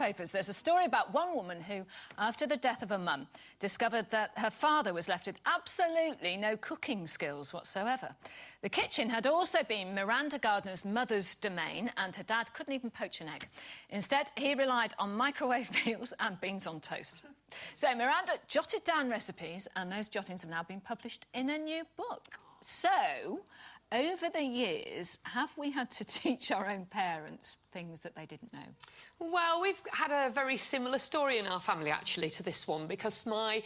newspapers, there's a story about one woman who, after the death of her mum, discovered that her father was left with absolutely no cooking skills whatsoever. The kitchen had also been Miranda Gardner's mother's domain, and her dad couldn't even poach an egg. Instead, he relied on microwave meals and beans on toast. So Miranda jotted down recipes, and those jottings have now been published in a new book. So, over the years, have we had to teach our own parents things that they didn't know? Well, we've had a very similar story in our family, actually, to this one, because my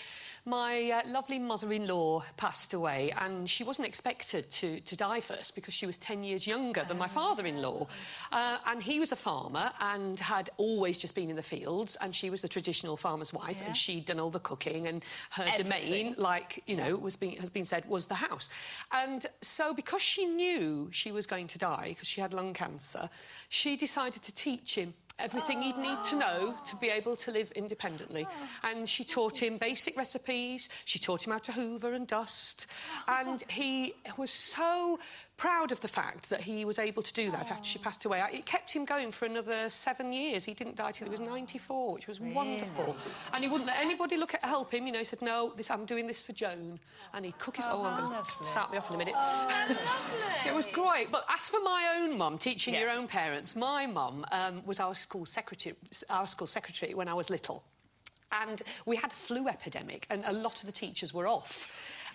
lovely mother-in-law passed away, and she wasn't expected to die first because she was 10 years younger than my father-in-law. And he was a farmer and had always just been in the fields, and she was the traditional farmer's wife, and she'd done all the cooking, and her domain, like, you know, has been said, was the house. And so because she knew she was going to die, because she had lung cancer, she decided to teach him everything he'd need to know to be able to live independently. And she taught him basic recipes, she taught him how to hoover and dust, and he was so proud of the fact that he was able to do that after she passed away. It kept him going for another 7 years. He didn't die till he was 94, which was wonderful. And he wouldn't let anybody help him, you know. He said, no, I'm doing this for Joan. And he'd cook his... Oh, I'm going to start me off in a minute. It was great. But as for my own mum, teaching your own parents, my mum was our school secretary when I was little. And we had a flu epidemic, and a lot of the teachers were off.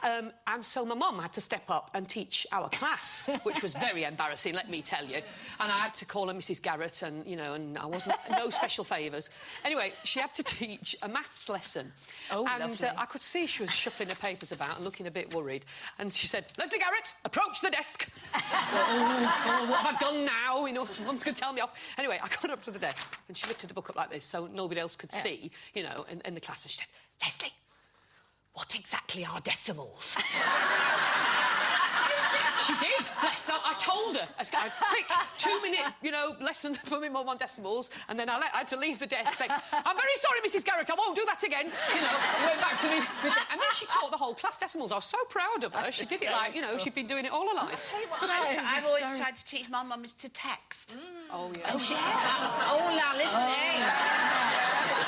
And so my mum had to step up and teach our class, which was very embarrassing, let me tell you. And I had to call her Mrs. Garrett, and, you know, and I wasn't... no special favours. Anyway, she had to teach a maths lesson. Oh, and I could see she was shuffling her papers about and looking a bit worried. And she said, Leslie Garrett, approach the desk. What have I done now? You know, mum's going to tell me off. Anyway, I got up to the desk, and she lifted the book up like this so nobody else could see, you know, in the class. And she said, Leslie, what exactly are decimals? She did, bless her. I told her. A quick 2-minute, you know, lesson for me mum on decimals, and then I had to leave the desk saying, I'm very sorry, Mrs. Garrett, I won't do that again. You know, went back to me. And then she taught the whole class decimals. I was so proud of her. She did it like, you know, she'd been doing it all her life. I'll tell you what, I've always tried to teach my mum is to text. Oh, yeah. Oh, now, listening.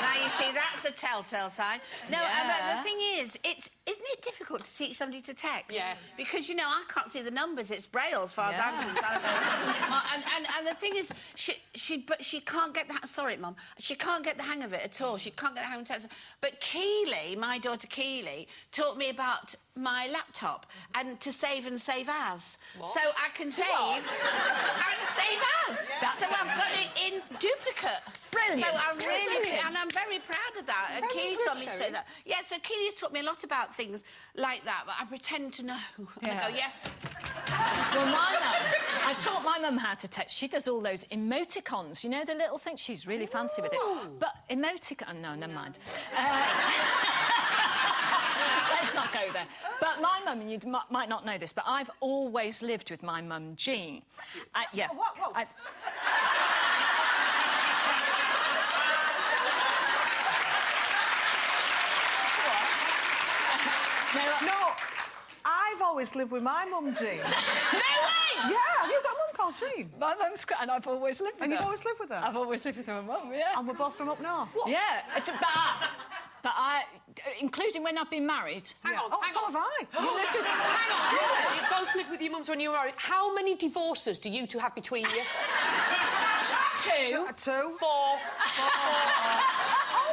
Now, you see, that's a tell-tell sign. No, but the thing is, isn't it difficult to teach somebody to text? Yes. Because, you know, I can't see the numbers. It's Braille, as far as I'm concerned. And the thing is, she can't get the... Sorry, Mum. She can't get the hang of it at all. She can't get the hang of text. But Keely, my daughter Keely, taught me about my laptop and to save and save as. What? So I can save and save as. Yeah. So I've got it in duplicate. Brilliant. So I'm really... And I'm very proud of that. And Keely taught me to say that. Yeah, so Keely's taught me a lot about things like that, but I pretend to know. Yeah. I go, yes. Well, I taught my mum how to text. She does all those emoticons, you know, the little things. She's really fancy with it. But emoticon... No, never mind. Let's not go there. But my mum, and you might not know this, but I've always lived with my mum, Jean. Yeah. What? No, I've always lived with my mum, Jean. No way! Yeah, have you got a mum called Jean? My mum's... And I've always lived with her. And you've always lived with her? I've always lived with her mum, yeah. And we're both from up north? What? Yeah, but I... Including when I've been married. Hang on, so have I. You lived with... Hang on. You both lived with your mums when you were married. How many divorces do you two have between you? Two. 4. Oh,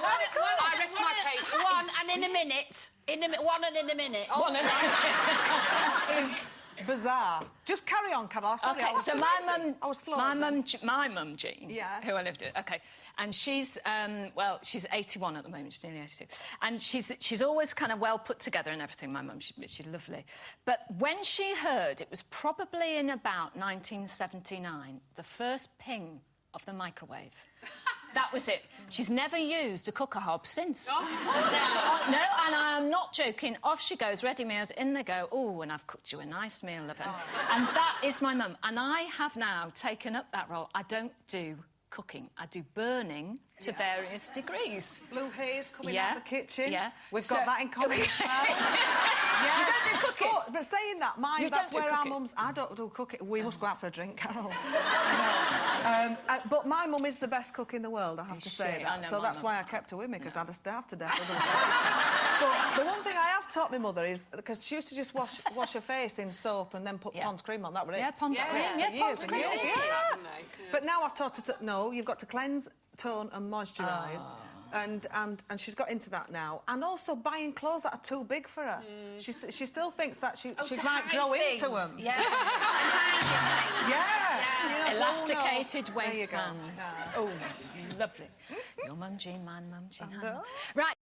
my God. I rest my case. 1 and in a minute. 1 and in a minute. Oh. 1 and in a minute. That is bizarre. Just carry on, Carol. Sorry, OK, so I was floored. My mum, Jean, who I lived with, OK, and she's, well, she's 81 at the moment, she's nearly 82, and she's always kind of well put together and everything, my mum, she's lovely. But when she heard, it was probably in about 1979, the first ping of the microwave. That was it. She's never used a cooker hob since. No, and I am not joking. Off she goes, ready meals, in they go. Oh, and I've cooked you a nice meal, love. And that is my mum. And I have now taken up that role. I don't do cooking. I do burning to various degrees. Blue haze coming out the kitchen. Yeah. We've got that in common as well. Yes. You don't do cooking? But saying that, that's where our mums... I don't do cooking. We must go out for a drink, Carol. But my mum is the best cook in the world, I have to say that. So that's why I kept her with me, because I'd have starved to death. But the one thing I have taught my mother is, because she used to just wash her face in soap and then put Pond's cream on, that was it. Yeah, Pond's cream. Yeah, Pond's cream. But now I've taught her to... No, you've got to cleanse, tone and moisturise. And she's got into that now. And also buying clothes that are too big for her. She still thinks that she might grow into them. Yeah. Yeah. Elasticated waistbands. Oh, lovely. Your mum, Jean, my mum, Jean. Right.